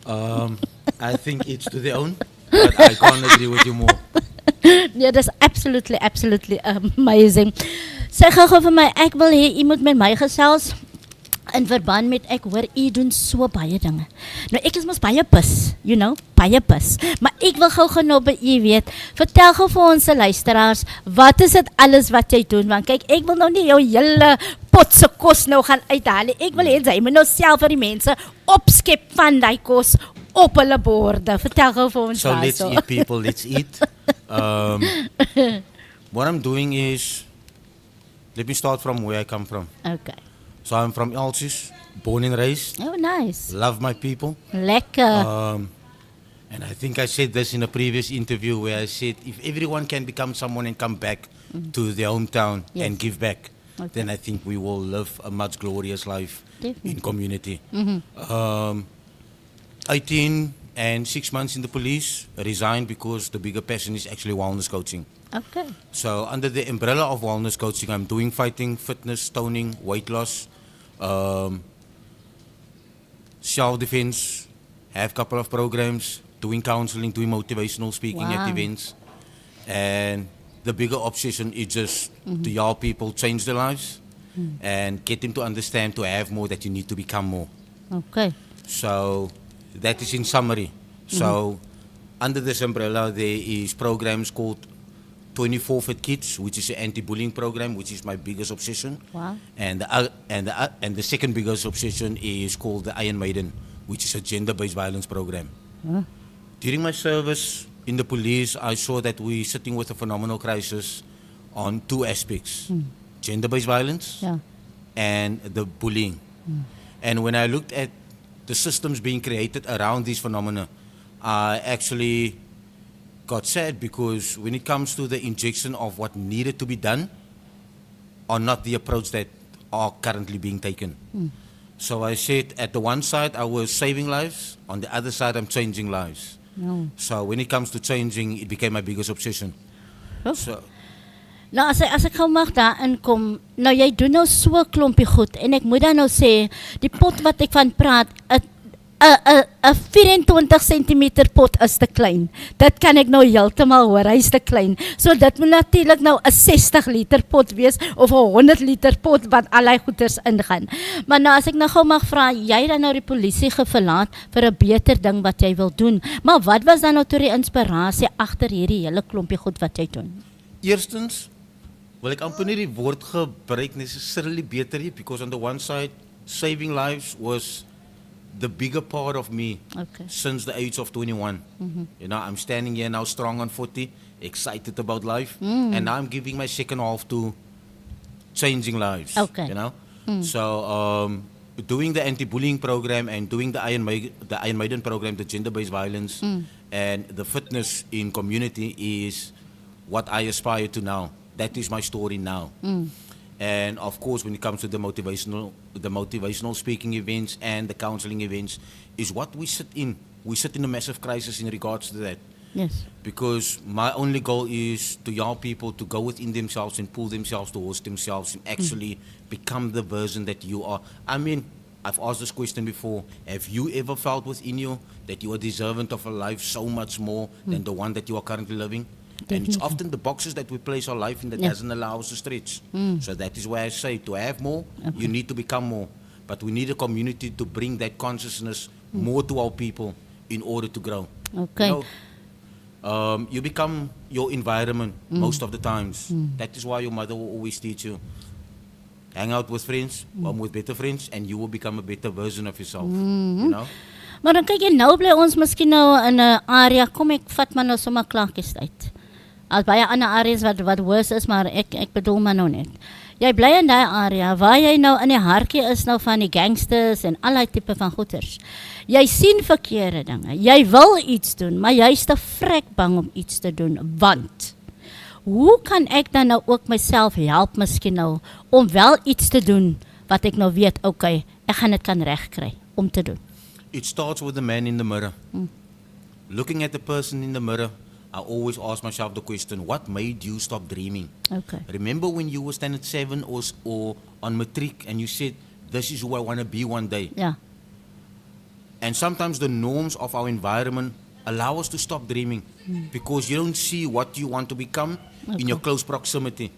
I think it's to their own, but I can't agree with you more. Ja, dis absolutely amazing. Sê gou-gou vir my, ek wil hê u moet met my gesels in verband met ek hoor u doen so baie dinge. Nou ek is mos baie pus, baie pus. Maar ek wil gou-gou nou by u weet, vertel gou vir ons se luisteraars, wat is dit alles wat jy doen? Want kyk, ek wil nou nie jou hele pot se kos nou gaan uithaal nie. Ek wil hê jy moet nou self vir die mense opskep van daai kos op hulle borde. Vertel gou vir ons So let's daarso. eat, people. Let's eat. What I'm doing is, let me start from where I come from. Okay. So I'm from Elsies, born and raised. Oh, nice. Love my people. Lekker. And I think I said this in a previous interview where I said, if everyone can become someone and come back to their hometown Yes. and give back, Okay. then I think we will live a much glorious life Definitely. in community. 18 and 6 months in the police, resigned because the bigger passion is actually wellness coaching. Okay. So under the umbrella of wellness coaching, I'm doing fighting, fitness, toning, weight loss, self-defense, have a couple of programs, doing counseling, doing motivational speaking at Wow. events. And the bigger obsession is just to help people change their lives and get them to understand to have more, that you need to become more. Okay. So that is in summary. So under this umbrella, there is programs called 24 Fit Kids, which is an anti-bullying program, which is my biggest obsession. Wow. And the second biggest obsession is called the Iron Maiden, which is a gender-based violence program. During my service in the police, I saw that we're sitting with a phenomenal crisis on two aspects: gender-based violence Yeah. and the bullying. And when I looked at the systems being created around these phenomena, I actually got sad, because when it comes to the injection of what needed to be done, are not the approach that are currently being taken. So I said, at the one side, I was saving lives. On the other side, I'm changing lives. No. So when it comes to changing, it became my biggest obsession. Oh. So Nou as ek gou mag daarin kom, nou jy doen nou so 'n klompie goed en ek moet dan nou sê, die pot wat ek van praat, 'n 24 cm pot is te klein. Dit kan ek nou heeltemal hoor, hy's te klein. So dit moet natuurlik nou 'n 60 liter pot wees of 'n 100 liter pot wat allei goeders ingaan. Maar nou as ek nou gou mag vra, jy dan nou die polisie verlaat vir 'n beter ding wat jy wil doen. Maar wat was dan nou toe die inspirasie agter hierdie hele klompie goed wat jy doen? eerstens wil ek amper nie die woord gebruik necessarily beter nie, because on the one side, saving lives was the bigger part of me Okay. since the age of 21. You know, I'm standing here now strong on 40, excited about life, and now I'm giving my second half to changing lives. Okay. You know, so doing the anti-bullying program and doing the Iron Maiden program, the gender-based violence, and the fitness in community is what I aspire to now. That is my story now. And of course, when it comes to the motivational speaking events and the counseling events, is what we sit in. We sit in a massive crisis in regards to that. Yes. Because my only goal is to help people to go within themselves and pull themselves towards themselves and actually become the version that you are. I mean, I've asked this question before. Have you ever felt within you that you are deserving of a life so much more than the one that you are currently living? And it's Definitely. often the boxes that we place our life in that Yeah. doesn't allow us to stretch. So that is why I say, to have more, you need to become more. But we need a community to bring that consciousness more to our people in order to grow. Okay. You know, you become your environment most of the times. That is why your mother will always teach you. Hang out with friends, with better friends, and you will become a better version of yourself. You know? Maar dan kyk jy, nou bly ons miskien nou in 'n area, kom ek vat maar nou sommer klakkies uit. As baie ander areas wat worse is, maar ek bedoel maar nou net. Jy bly in daai area waar jy nou in die hartjie is nou van die gangsters en allerlei tipe van goeters. Jy sien verkeerde dinge. Jy wil iets doen, maar jy's te vrek bang om iets te doen, want hoe kan ek dan nou ook myself help miskien nou om wel iets te doen wat ek nou weet, okay, ek gaan dit kan regkry om te doen. It starts with the man in the mirror. Looking at the person in the mirror, I always ask myself the question, what made you stop dreaming? Okay. Remember when you were standard 7 or on matric and you said, this is who I want to be one day? Ja. And sometimes the norms of our environment allow us to stop dreaming because you don't see what you want to become in your close proximity.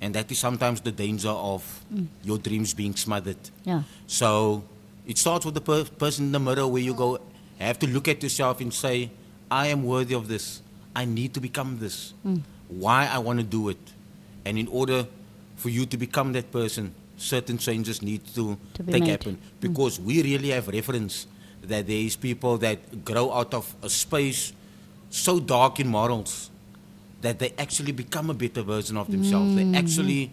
And that is sometimes the danger of your dreams being smothered. Yeah. So it starts with the person in the mirror where you go, have to look at yourself and say, I am worthy of this. I need to become this. Why I want to do it. And in order for you to become that person, certain changes need to To be take made. happen. Because we really have reference that there is people that grow out of a space so dark in morals that they actually become a better version of themselves. They actually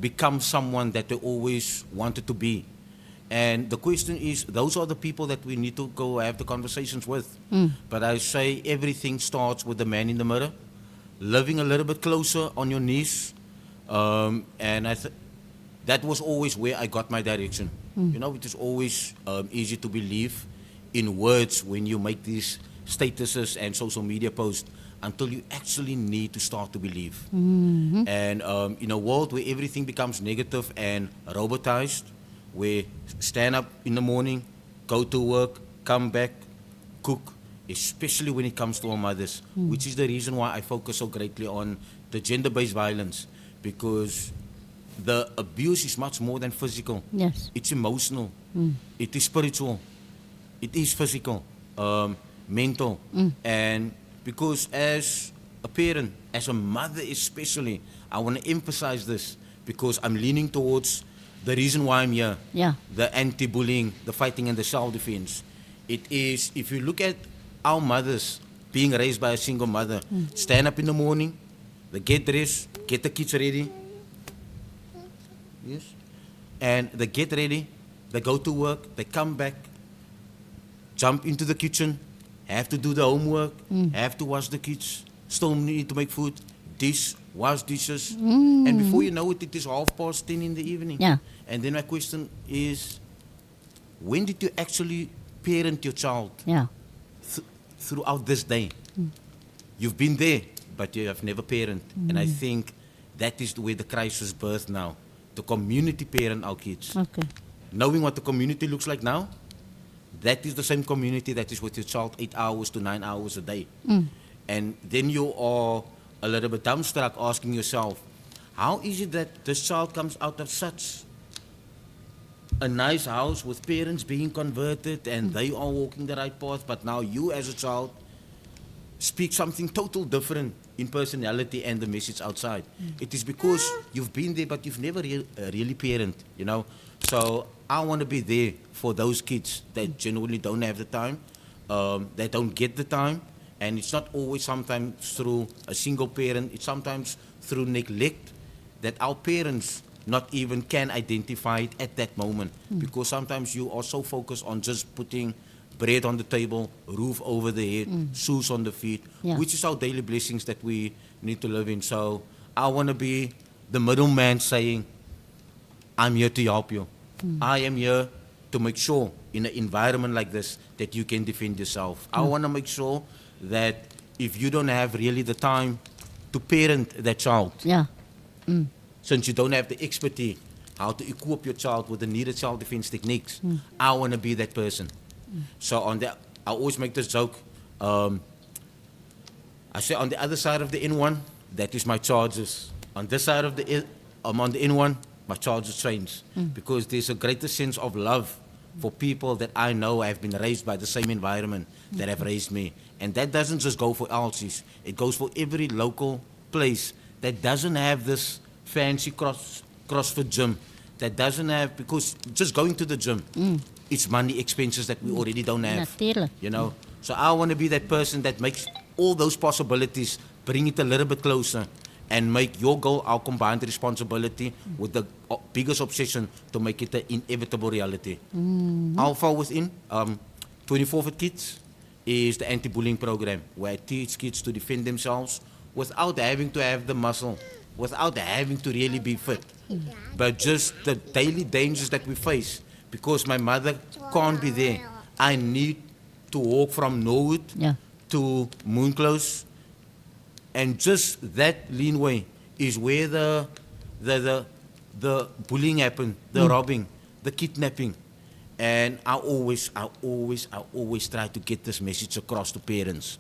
become someone that they always wanted to be. And the question is, those are the people that we need to go have the conversations with. But I say everything starts with the man in the mirror, living a little bit closer on your knees. And that was always where I got my direction. You know, it is always easy to believe in words when you make these statuses and social media posts until you actually need to start to believe. And in a world where everything becomes negative and robotized, where stand up in the morning, go to work, come back, cook, especially when it comes to our mothers, which is the reason why I focus so greatly on the gender-based violence, because the abuse is much more than physical. Yes. It's emotional. It is spiritual. It is physical, mental. And because as a parent, as a mother especially, I want to emphasize this because I'm leaning towards the reason why I'm here. Yeah. The anti-bullying, the fighting and the self-defense. It is, if you look at our mothers being raised by a single mother, stand up in the morning, they get dressed, get the kids ready. Yes. And they get ready, they go to work, they come back, jump into the kitchen, have to do the homework, have to wash the kids, still need to make food, wash dishes. And before you know it, it is 10:30 in the evening. Yeah. And then my question is, when did you actually parent your child Yeah. throughout this day? You've been there, but you have never parented. And I think that is where the crisis birthed now. The community parent our kids. Okay. Knowing what the community looks like now, that is the same community that is with your child 8 hours to 9 hours a day. And then you are a little bit dumbstruck asking yourself, how is it that this child comes out of such a nice house with parents being converted and they are walking the right path, but now you as a child speak something total different in personality and the message outside. It is because you've been there, but you've never really parent, you know. So I want to be there for those kids that genuinely don't have the time, that don't get the time, and it's not always sometimes through a single parent, it's sometimes through neglect that our parents not even can identify it at that moment, because sometimes you are so focused on just putting bread on the table, roof over the head, shoes on the feet, Yeah. which is our daily blessings that we need to live in. So I want to be the middleman saying, I'm here to help you. I am here to make sure in an environment like this that you can defend yourself. I want to make sure that if you don't have really the time to parent that child, Yeah. since you don't have the expertise how to equip your child with the needed self-defense techniques, I want to be that person. So on that, I always make this joke. I say on the other side of the N1, that is my charges. On this side of I'm on the N1, my charges trains. Because there's a greater sense of love for people that I know have been raised by the same environment that have raised me. And that doesn't just go for LCs. It goes for every local place that doesn't have this fancy CrossFit gym, that doesn't have, because just going to the gym, it's money expenses that we already don't have. Natuurlijk. You know, so I want to be that person that makes all those possibilities, bring it a little bit closer, and make your goal our combined responsibility with the biggest obsession to make it an inevitable reality. Alpha within 24 for Kids is the anti-bullying program where I teach kids to defend themselves without having to have the muscle, without having to really be fit, but just the daily dangers that we face. Because my mother can't be there, I need to walk from Norwood Yeah. to Moonclose, and just that leanway is where the bullying happened, the robbing, the kidnapping, And I always try to get this message across to parents.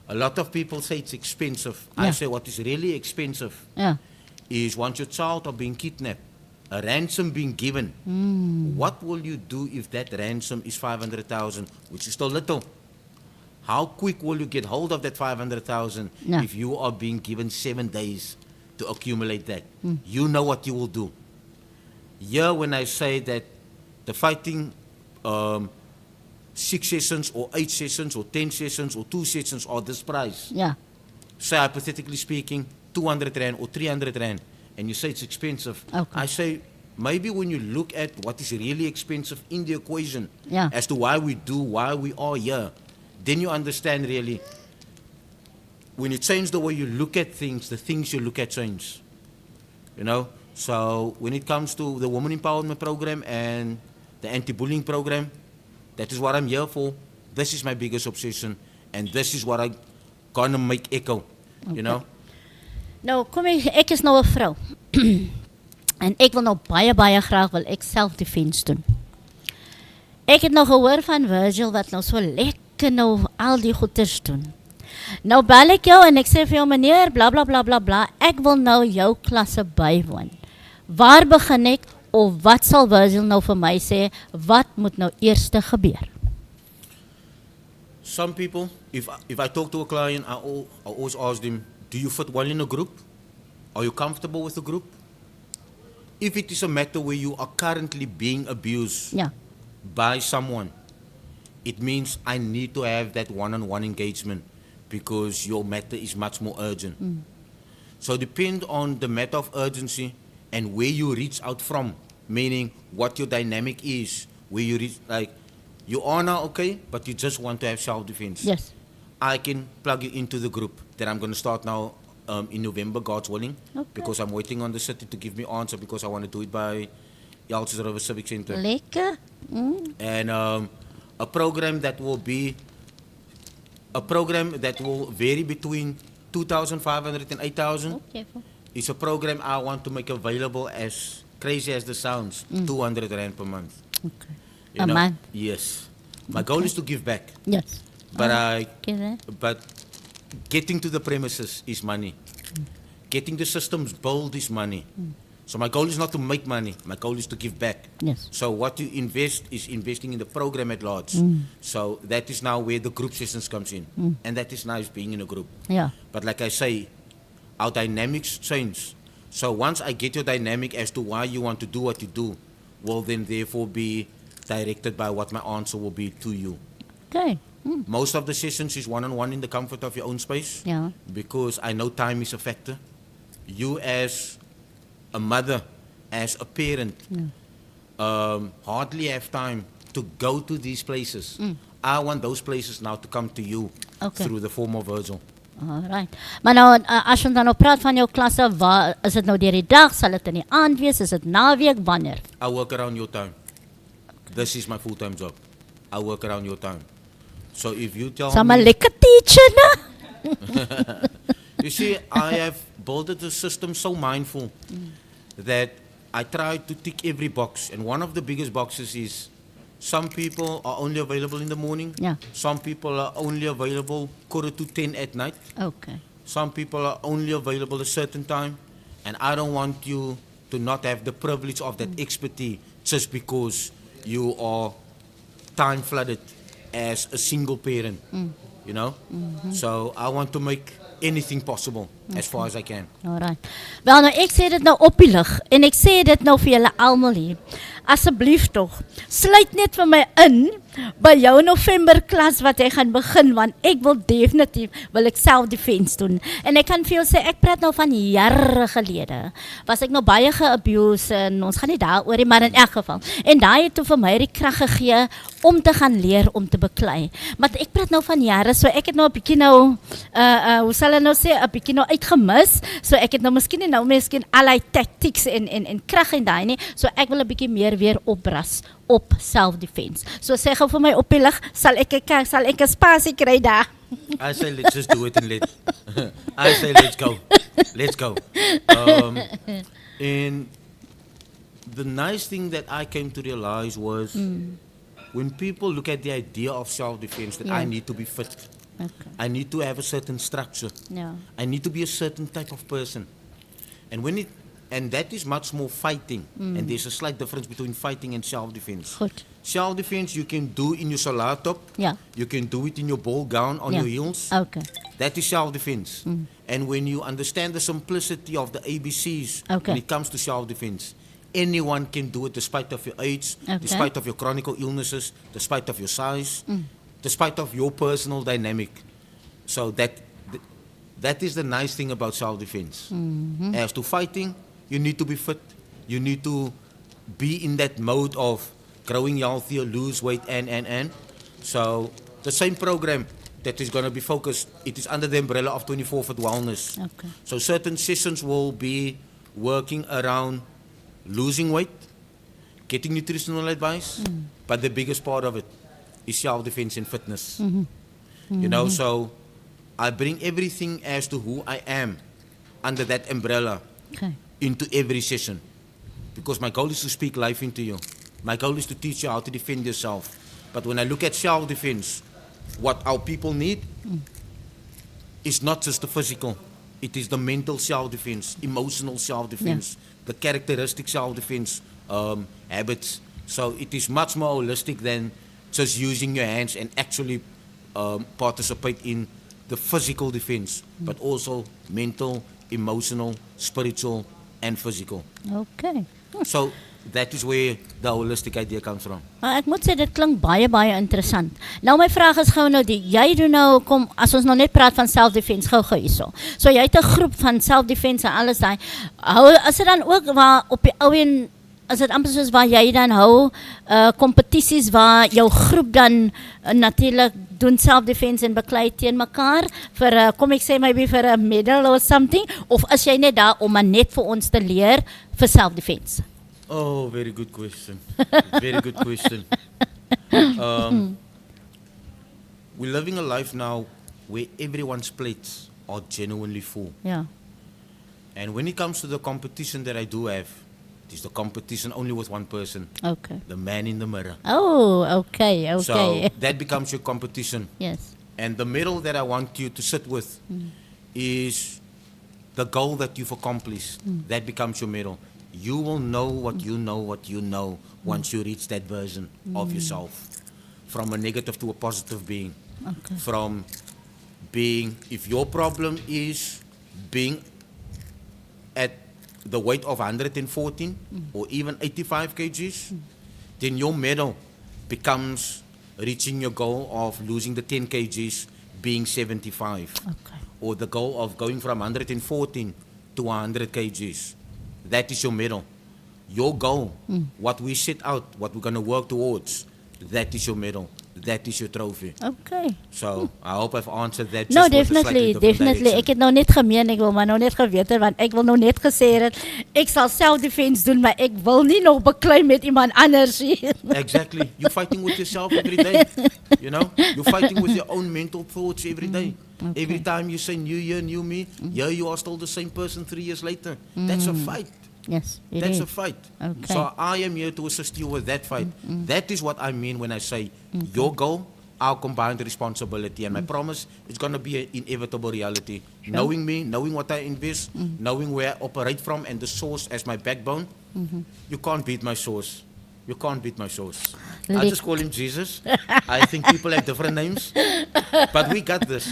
A lot of people say it's expensive. I Yeah. say what is really expensive Ja. is once your child are being kidnapped, a ransom being given. What will you do if that ransom is 500,000, which is still little? How quick will you get hold of that 500,000 Yeah. if you are being given 7 days to accumulate that? You know what you will do. Here, when I say that the fighting 6 sessions or 8 sessions or 10 sessions or 2 sessions are this price, Ja. say hypothetically speaking, 200 Rand or 300 Rand, and you say it's expensive, Okay. I say maybe when you look at what is really expensive in the equation Yeah. as to why we are here, then you understand really. When you change the way you look at things, the things you look at change. You know? So when it comes to the Women Empowerment Program and the anti-bullying program, that is what I'm here for. This is my biggest obsession, and this is what I'm gonna make echo. You know? Nou, kom ek is nou 'n vrou. En ek wil nou baie graag wil ek self-defense doen. Ek het nou gehoor van Virgil wat nou so lekker nou al die goeders doen. Nou bel ek jou en ek sê vir jou meneer, bla bla bla bla bla, ek wil nou jou klasse bywoon. Waar begin ek of wat sal Virgil nou vir my sê, wat moet nou eers gebeur? Some people, if I talk to a client, I always ask them, do you fit well in a group? Are you comfortable with a group? If it is a matter where you are currently being abused Ja. by someone, it means I need to have that one-on-one engagement because your matter is much more urgent. So depend on the matter of urgency and where you reach out from, meaning what your dynamic is, where you reach, like, you are now okay, but you just want to have self-defense. Yes. I can plug you into the group that I'm going to start now in November, God's willing, Okay. because I'm waiting on the city to give me answer because I want to do it by Yaltjes River Civic Center. Lekker. And a program that will vary between 2,500 and 8,000. Okay. It's a program I want to make available, as crazy as it sounds, 200 Rand per month. Okay. You A know? month? Yes. My goal is to give back, Yes. but Okay. but getting to the premises is money. Getting the systems built is money. So my goal is not to make money. My goal is to give back. Yes. So what you invest is investing in the program at large. So that is now where the group sessions comes in. And that is nice being in a group. Ja. But like I say, our dynamics change. So once I get your dynamic as to why you want to do what you do, will then therefore be directed by what my answer will be to you. Okay. Most of the sessions is one-on-one in the comfort of your own space. Ja. Because I know time is a factor. You as a mother, as a parent, hardly have time to go to these places. I want those places now to come to you Okay. through the form of Virgil. Alright. Maar nou, as ons dan nou praat van jou klasse, waar, is dit nou deur die dag, sal dit in die aand wees, is dit naweek, wanneer? I work around your time. This is my full-time job. I work around your time. So if you tell Sal maar me... lekker teacher, na? You see, I have built the system so mindful that I try to tick every box. And one of the biggest boxes is some people are only available in the morning. Yeah. Some people are only available 9:45 at night. Okay. Some people are only available a certain time. And I don't want you to not have the privilege of that expertise just because you are time flooded as a single parent. You know? So I want to make anything possible as far as I can. Alright. Wel nou, ek sê dit nou op die lig en ek sê dit nou vir julle almal hier. Asseblief tog, sluit net vir my in by jou November klas wat jy gaan begin, want ek wil definitief wil ek self-defense doen. En ek kan vir jou sê, ek praat nou van jare gelede. Was ek nou baie ge-abuse en ons gaan nie daaroor nie, maar in elk geval. En daai het toe vir my die krag gegee om te gaan leer om te beklei. Maar ek praat nou van jare, so ek het nou 'n bietjie nou hoe sal ek nou sê, 'n bietjie nou uitgemis. So ek het nou miskien allerlei tactics en krag en daai nie. So ek wil 'n bietjie meer weer opbras op self-defense. So sê gou vir my op die lig, sal ek 'n spasie kry daar. I say let's just do it and I say let's go. Let's go. And the nice thing that I came to realize was when people look at the idea of self-defense, that I Yeah. need to be fit. Okay. I need to have a certain structure. Ja. I need to be a certain type of person. And that is much more fighting. And there's a slight difference between fighting and self-defense. Goed. Self-defense you can do in your salat top. Ja. You can do it in your ball gown on Ja. your heels. Okay. That is self-defense. And when you understand the simplicity of the ABCs Okay. when it comes to self-defense, anyone can do it despite of your age, Okay. despite of your chronic illnesses, despite of your size, despite of your personal dynamic. So that is the nice thing about self-defense. As to fighting, you need to be fit. You need to be in that mode of growing healthier, lose weight, and. So the same program that is going to be focused, it is under the umbrella of 24-Fit Wellness. Okay. So certain sessions will be working around losing weight, getting nutritional advice, but the biggest part of it is self-defense and fitness. You know, so I bring everything as to who I am under that umbrella Okay. into every session. Because my goal is to speak life into you. My goal is to teach you how to defend yourself. But when I look at self-defense, what our people need is not just the physical. It is the mental self-defense, emotional self-defense, the characteristic self-defense habits. So it is much more holistic than just using your hands and actually participate in the physical defense, but also mental, emotional, spiritual, and physical. Okay. So that is where the holistic idea comes from. Maar ek moet sê dit klink baie interessant. Nou my vraag is gou nou die jy doen nou kom as ons nou net praat van self-defense gou hierso. So jy het 'n groep van self-defense en alles daai. Hou as dit dan ook waar op die ou en as dit amper soos waar jy dan hou kompetisies waar jou groep dan natuurlik doen self-defense en beklei teen mekaar vir kom ek sê maybe vir 'n medal or something of is jy net daar om maar net vir ons te leer vir self-defense? Oh, very good question. Very good question. We're living a life now where everyone's plates are genuinely full. Ja. And when it comes to the competition that I do have, it is the competition only with one person, Okay. the man in the mirror. Oh, okay. So that becomes your competition. Yes. And the medal that I want you to sit with is the goal that you've accomplished. That becomes your medal. You will know what you know once you reach that version of yourself. From a negative to a positive being. Okay. From being, if your problem is being at the weight of 114 or even 85 kgs, then your medal becomes reaching your goal of losing the 10 kgs, being 75. Okay. Or the goal of going from 114 to 100 kgs. That is your medal. Your goal, what we set out, what we're going to work towards, that is your medal. That is your trophy. Okay. So, I hope I've answered that. No, just with a slightly different definitely. direction. Ek het nou net gemeen, ek wil maar nou net geweet het, want ek wil nou net gesê het, ek sal self-defense doen, maar ek wil nie nog beklei met iemand anders nie. Exactly. You're fighting with yourself every day. You know? You're fighting with your own mental thoughts every day. Okay. Every time you say new year, new me, here you are still the same person 3 years later. That's a fight. Yes, it That's is. a fight. Okay. So I am here to assist you with that fight. That is what I mean when I say your goal, our combined responsibility. And my promise is going to be an inevitable reality. Knowing me, knowing what I invest, knowing where I operate from and the source as my backbone, you can't beat my source. You can't beat my source. I just call him Jesus. I think people have different names. But we got this.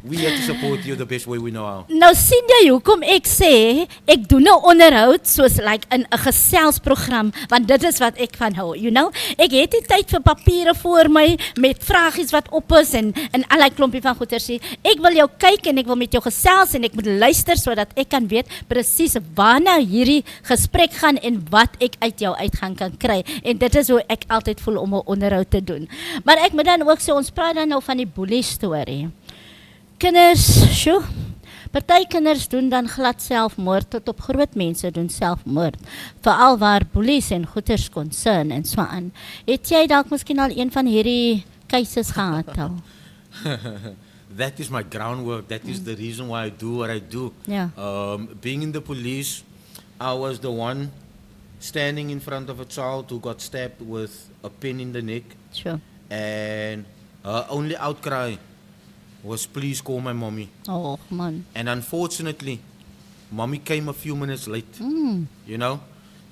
We have to support you the best way we know how. Nou sien jy hoekom ek sê, ek doen nou onderhoud soos like in 'n geselsprogram, want dit is wat ek van hou, you know? Ek het nie tyd vir papiere voor my met vragies wat op is en allerlei klompie van goeters sê. Ek wil jou kyk en ek wil met jou gesels en ek moet luister sodat ek kan weet presies waarna hierdie gesprek gaan en wat ek uit jou uitgang kan kry. En dit is hoe ek altyd voel om 'n onderhoud te doen. Maar ek moet dan ook sê, ons praat dan nou van die boelie storie. Kinders, party kinders doen dan glad selfmoord tot op groot mense doen selfmoord. Veral waar boelies en goeters concern en so aan. Het jy dalk miskien al een van hierdie cases gehad al? That is my groundwork. That is the reason why I do what I do. Yeah. Being in the police, I was the one standing in front of a child who got stabbed with a pin in the neck, Sure. and her only outcry was, please call my mommy. Oh, man. And unfortunately, mommy came a few minutes late, you know,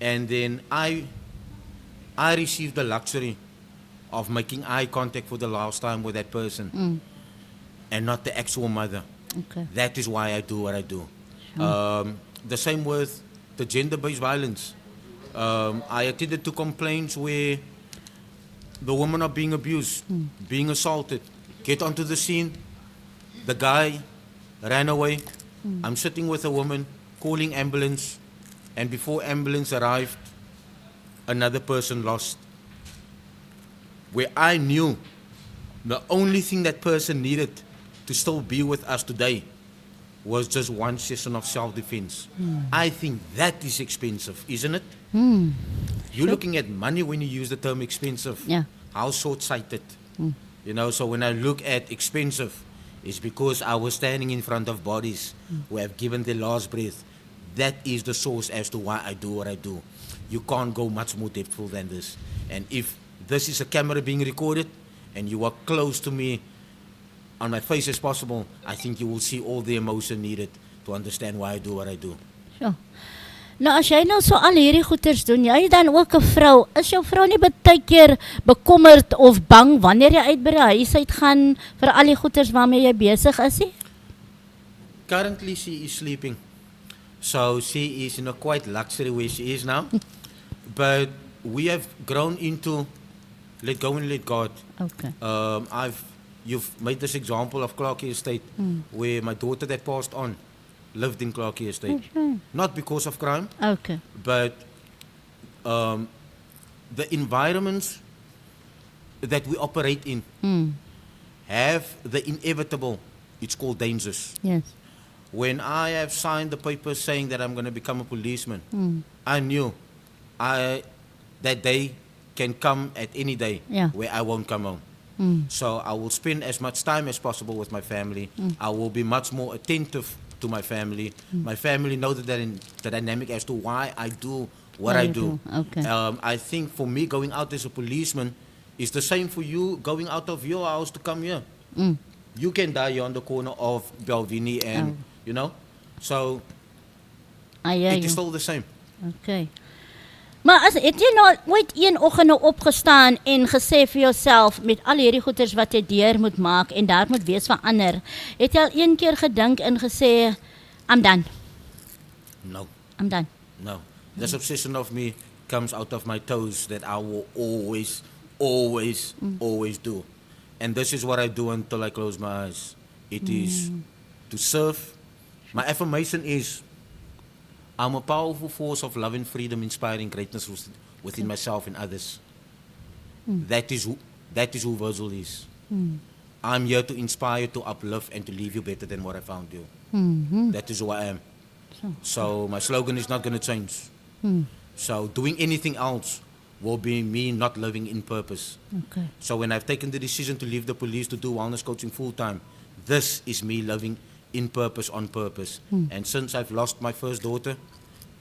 and then I received the luxury of making eye contact for the last time with that person, and not the actual mother. Okay. That is why I do what I do. The same with the gender-based violence. I attended to complaints where the women are being abused, being assaulted. Get onto the scene. The guy ran away. I'm sitting with a woman, calling ambulance, and before ambulance arrived, another person lost. Where I knew the only thing that person needed to still be with us today was just one session of self-defense. I think that is expensive, isn't it? You're looking at money when you use the term expensive. Yeah. How short-sighted. You know, so when I look at expensive, it's because I was standing in front of bodies who have given their last breath. That is the source as to why I do what I do. You can't go much more depthful than this. And if this is a camera being recorded and you are close to me on my face as possible, I think you will see all the emotion needed to understand why I do what I do. Sure. Nou as jy nou so al hierdie goeters doen, jy dan ook 'n vrou. Is jou vrou nie baie keer bekommerd of bang wanneer jy uit by die huis uit gaan vir al die goeters waarmee jy besig is nie? Currently she is sleeping. So she is in a quite luxury where she is now. But we have grown into let go and let God. Okay. You've made this example of Clarkie Estate, where my daughter that passed on lived in Clarkie Estate. Okay. Not because of crime, Okay. but the environments that we operate in have the inevitable, it's called dangers. Yes. When I have signed the paper saying that I'm going to become a policeman, I knew that day can come at any day where I won't come home. So I will spend as much time as possible with my family. I will be much more attentive to my family. My family know the dynamic as to why I do what I do. Okay. I think for me, going out as a policeman is the same for you going out of your house to come here. You can die here on the corner of Belvini and, you know, so it is still the same. Okay. Maar as het jy nou ooit een oggend nou opgestaan en gesê vir jouself met al hierdie goeters wat jy deur moet maak en daar moet wees verander, het jy al een keer gedink en gesê I'm done. No. I'm done. No. This obsession of me comes out of my toes that I will always do. And this is what I do until I close my eyes. It is to serve. My affirmation is I'm a powerful force of love and freedom, inspiring greatness within myself and others. That is who Virgil is. I'm here to inspire, to uplift, and to leave you better than what I found you. That is who I am. So my slogan is not going to change. So doing anything else will be me not living in purpose. Okay. So when I've taken the decision to leave the police to do wellness coaching full time, this is me living in purpose, on purpose. And since I've lost my first daughter,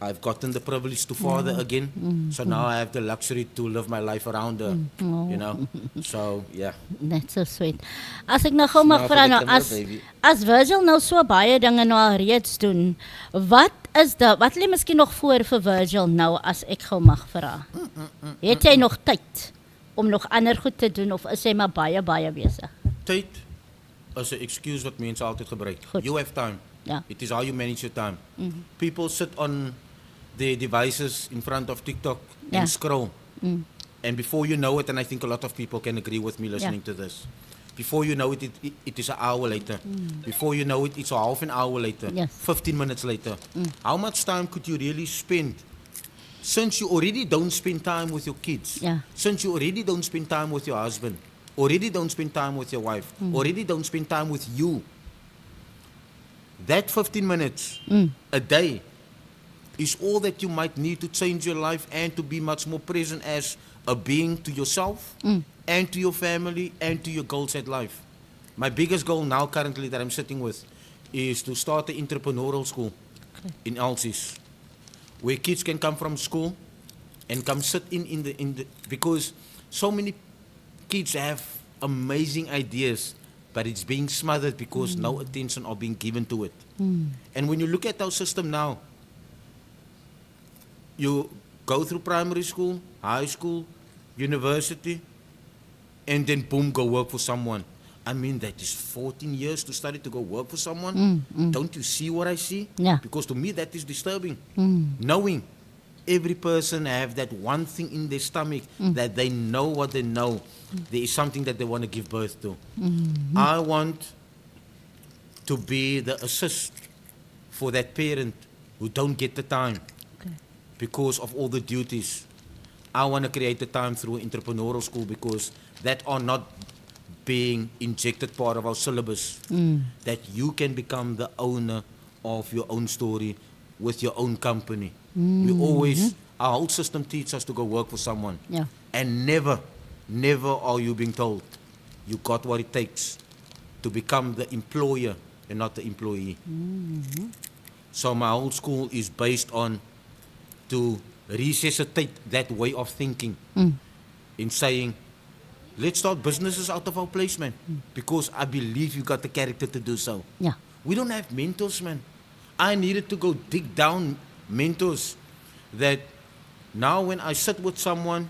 I've gotten the privilege to father again. So now I have the luxury to live my life around her, you know. So, yeah. That's so sweet. As ek nou gou mag vra nou, as Virgil nou so baie dinge nou al reeds doen, wat lê miskien nog voor vir Virgil nou as ek gou mag vra? Het jy nog tyd om nog ander goed te doen of is jy maar baie besig? Tyd is 'n excuse wat mense altyd gebruik. Goed. You have time. Ja. It is how you manage your time. People sit on their devices in front of TikTok and scroll. And before you know it, and I think a lot of people can agree with me listening to this, before you know it, it is an hour later. Before you know it, it's a half an hour later. Yes. 15 minutes later. How much time could you really spend? Since you already don't spend time with your kids, since you already don't spend time with your husband, already don't spend time with your wife, already don't spend time with you, that 15 minutes a day is all that you might need to change your life and to be much more present as a being to yourself and to your family and to your goals at life. My biggest goal now currently that I'm sitting with is to start an entrepreneurial school in Elsies, where kids can come from school and come sit in the because so many kids have amazing ideas, but it's being smothered because no attention are being given to it. And when you look at our system now, you go through primary school, high school, university, and then boom, go work for someone. I mean, that is 14 years to study to go work for someone. Don't you see what I see? Yeah. Because to me, that is disturbing. Knowing every person have that one thing in their stomach that they know what they know. There is something that they want to give birth to. I want to be the assist for that parent who don't get the time because of all the duties. I want to create the time through entrepreneurial school because that are not being injected part of our syllabus. That you can become the owner of your own story with your own company. We always, our whole system teaches us to go work for someone. Yeah. And never are you being told you got what it takes to become the employer and not the employee. So my whole school is based on to resuscitate that way of thinking in saying, let's start businesses out of our place, man. Because I believe you got the character to do so. Yeah. We don't have mentors, man. I needed to go dig down mentors that now when I sit with someone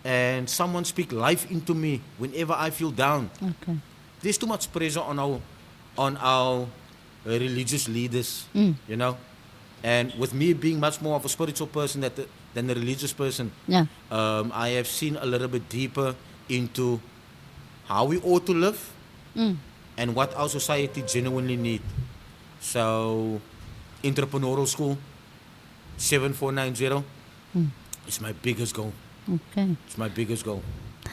and someone speak life into me whenever I feel down, Okay. there's too much pressure on our religious leaders, you know. And with me being much more of a spiritual person than a religious person, Yeah. I have seen a little bit deeper into how we ought to live and what our society genuinely need. So, entrepreneurial school, 7490 is my biggest goal. Okay. It's my biggest goal.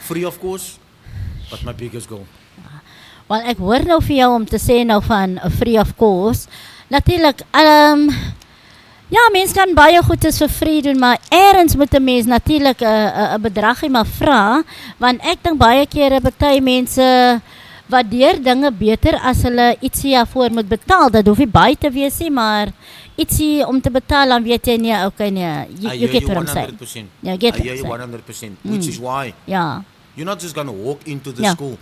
Free, of course, but my biggest goal. Want ek hoor nou vir jou om te sê nou van free of course. Natuurlik, ja, mens kan baie goedes vir free doen, maar eerens moet 'n mens natuurlik 'n bedragie maar vra, want ek dink baie kere party mense waardeer dinge beter as hulle ietsie daarvoor moet betaal. Dit hoef nie baie te wees nie, maar ietsie om te betaal, dan weet jy nee, okay nee, you get what I'm saying. 100%. Yeah, get I what hear I'm you saying. 100%, which is why Ja. you're not just going to walk into the Yeah. school.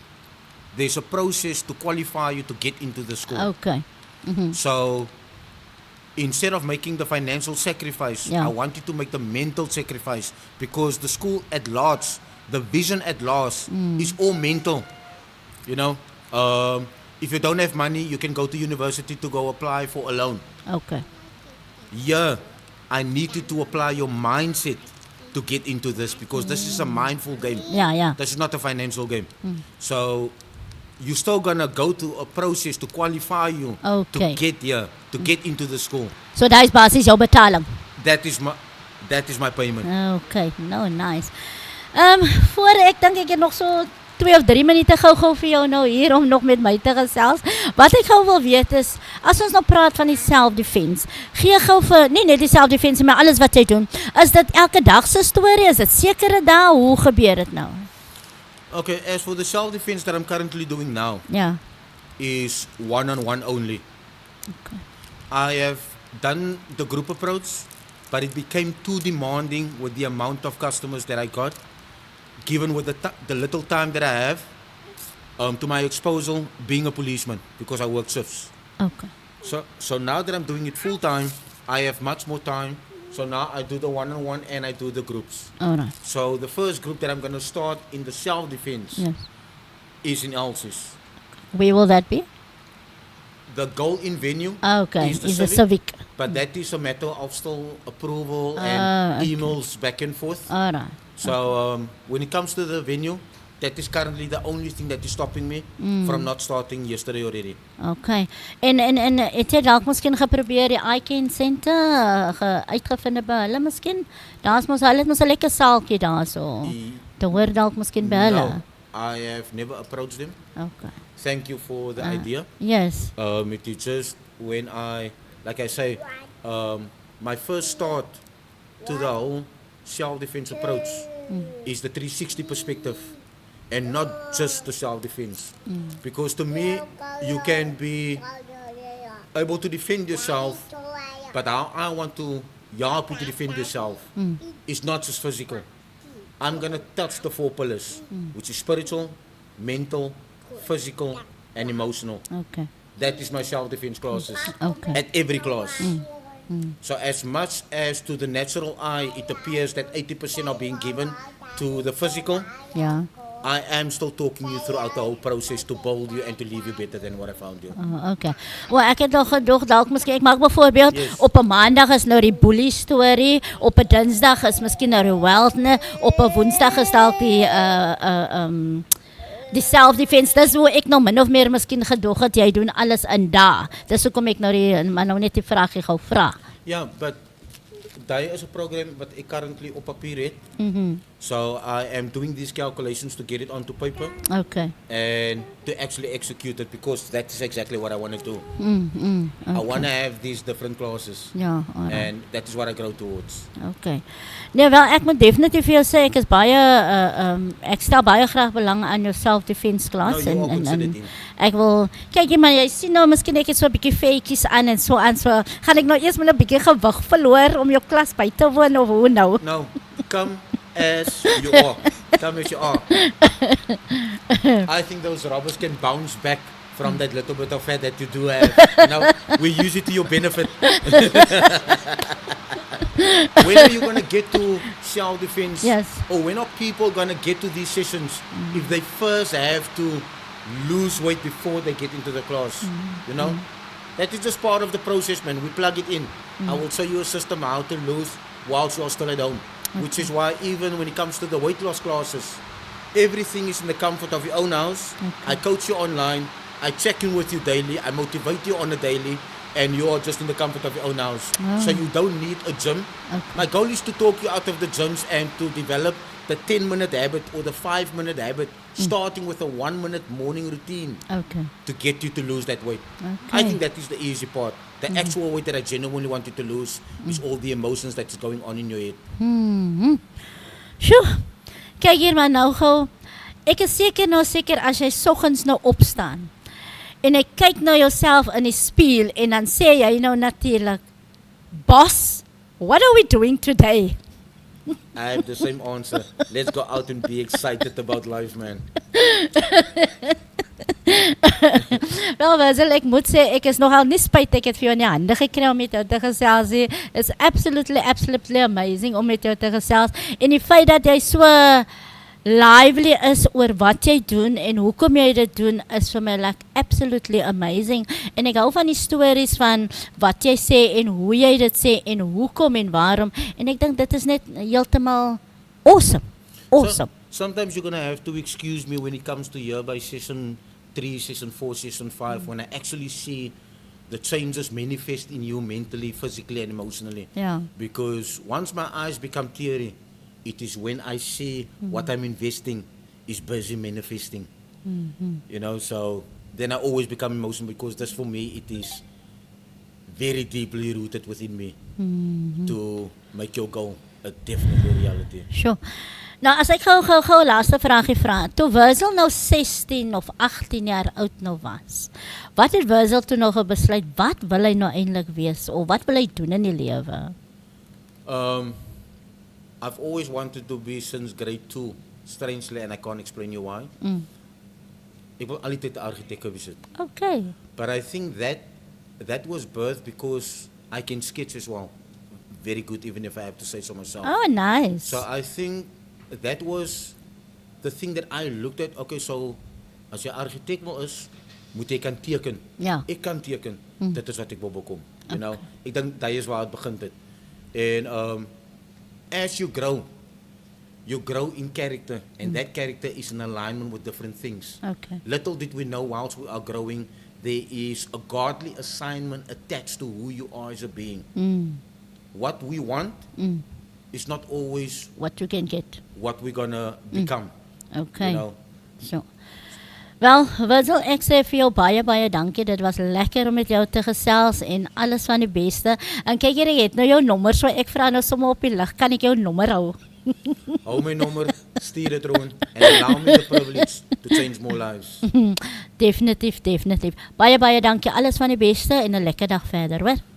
There's a process to qualify you to get into the school. Okay. So, instead of making the financial sacrifice, Yeah. I want you to make the mental sacrifice because the school at large, the vision at large, is all mental. You know, if you don't have money, you can go to university to go apply for a loan. Okay. Yeah, I need you to apply your mindset to get into this because this is a mindful game. Ja, ja. This is not a financial game. So you're still gonna go through a process to qualify you Okay. to get here, to get into the school. So daai is basies jou betaling. That is my payment. Okay, no, nice. Voor ek dink ek het nog so 2 of 3 minute gou vir jou nou hier om nog met my te gesels. Wat ek gou wil weet is, as ons nou praat van die self-defense, gee gou vir, nie net die self-defense, maar alles wat jy doen, is dit elke dag se storie, is dit sekere dae, hoe gebeur dit nou? Okay, as for the self-defense that I'm currently doing now Ja, is one-on-one only. okay. I have done the group approach, but it became too demanding with the amount of customers that I got, given with the little time that I have to my disposal being a policeman because I work shifts. Okay. So now that I'm doing it full time, I have much more time. So now I do the one-on-one and I do the groups. Alright. So the first group that I'm going to start in the self-defense Yes. is in Elsis. Where will that be? The goal in venue Okay, is the is the civic, civic. but that is a matter of still approval and okay. emails back and forth. Alright. So when it comes to the venue, that is currently the only thing that is stopping me from not starting yesterday already. Okay. En het jy dalk miskien geprobeer die ICANN Center uitgevind by hulle miskien? Daar's mos hulle het mos 'n lekker saaltjie daarso. Te hoor dalk miskien by hulle. No, I have never approached them. Okay. Thank you for the idea. Yes. It is just when like I say, my first start to the whole self-defense approach is the 360 perspective and not just the self-defense. Because to me, you can be able to defend yourself, but how I want to you have to defend yourself. It's not just physical. I'm going to touch the 4 pillars, which is spiritual, mental, physical, and emotional. Okay. That is my self-defense classes. Okay. At every class. So as much as to the natural eye, it appears that 80% are being given to the physical, Ja. I am still talking you throughout the whole process to build you and to leave you better than what I found you. Okay. Wel, ek het nog gedoog dalk miskien ek maak byvoorbeeld Yes. op 'n maandag is nou die bully storie, op 'n dinsdag is miskien nou die wildne, op 'n woensdag is dalk die self-defense. Dis hoe ek nou min of meer miskien gedoog het jy doen alles in daai. Dis hoekom ek nou maar nou net die vraagie gou vra. Yeah, but that is a program that I currently op papier het. So I am doing these calculations to get it onto paper Okay. and to actually execute it because that is exactly what I want to do. I want to have these different classes Ja, alright. and that is what I grow towards. Okay. Nee, wel ek moet definitief vir jou sê ek is baie ek stel baie graag belang aan jou self-defense klas No, you are considered in. ek wil kyk maar jy sien nou miskien ek het so 'n bietjie vetjies aan en so gaan ek nou eers met 'n bietjie gewig verloor om jou klas by te woon of hoe nou? No, come as you are. Come as you are. I think those robbers can bounce back from that little bit of fat that you do have. We use it to your benefit. When are you going to get to self-defense? Yes. Or when are people going to get to these sessions if they first have to lose weight before they get into the class? You know? That is just part of the process, man. We plug it in. I will show you a system how to lose whilst you are still at home. Which is why even when it comes to the weight loss classes, everything is in the comfort of your own house. I coach you online. I check in with you daily. I motivate you on a daily. And you are just in the comfort of your own house. So you don't need a gym. My goal is to talk you out of the gyms and to develop the 10-minute habit or the 5-minute habit, starting with a 1-minute morning routine Okay. to get you to lose that weight. Okay. I think that is the easy part. The actual weight that I genuinely want you to lose is all the emotions that is going on in your head. Sjoe. Kyk hier maar nou gou. Ek is seker as jy soggens nou opstaan en jy kyk na jouself in die spieël en dan sê jy nou natuurlik, "Boss, what are we doing today?" I have the same answer. Let's go out and be excited about life, man. Wel, Virgil, ek moet sê ek is nogal nie spyt ek het vir jou in die hande gekry om met jou te gesels nie. It's absolutely amazing om met jou te gesels en die feit dat jy so lively is oor wat jy doen en hoekom jy dit doen is vir my like absolutely amazing en ek hou van die stories van wat jy sê en hoe jy dit sê en hoekom en waarom en ek dink dit is net heeltemal awesome. So, sometimes you're going to have to excuse me when it comes to here by session 3, session 4, session 5, when I actually see the changes manifest in you mentally, physically and emotionally. Ja. Because once my eyes become clear, it is when I see what I'm investing is busy manifesting. You know, so then I always become emotional because this for me, it is very deeply rooted within me to make your goal a definite reality. Sure. Nou as ek gou laaste vraagie vra. Toe Virgil nou 16 of 18 jaar oud nou was. Wat het Virgil toe nog besluit wat wil hy nou eintlik wees of wat wil hy doen in die lewe? I've always wanted to be since grade 2, strangely, and I can't explain you why. Ek wil altyd 'n argitek wees. Okay. But I think that was birthed because I can sketch as well. Very good, even if I have to say so myself. Oh, nice. So I think that was the thing that I looked at. Okay, so as jy argitek wil is, moet jy kan teken. Ja. Ek kan teken. Dit is wat ek wil bekom. You know, ek dink dit is waar dit begin het. En as you grow in character, and that character is in alignment with different things. Okay. Little did we know whilst we are growing, there is a godly assignment attached to who you are as a being. What we want is not always What you can get. what we're gonna become. Okay. You know? So. Wel, Virgil, ek sê vir jou baie dankie. Dit was lekker om met jou te gesels en alles van die beste. En kyk hier, jy het nou jou nommer, so ek vra nou sommer op die lig, kan ek jou nommer hou? Hou my nommer, stuur dit rond, and allow me the privilege to change more lives. Definitief. Baie dankie. Alles van die beste en 'n lekker dag verder, hoor.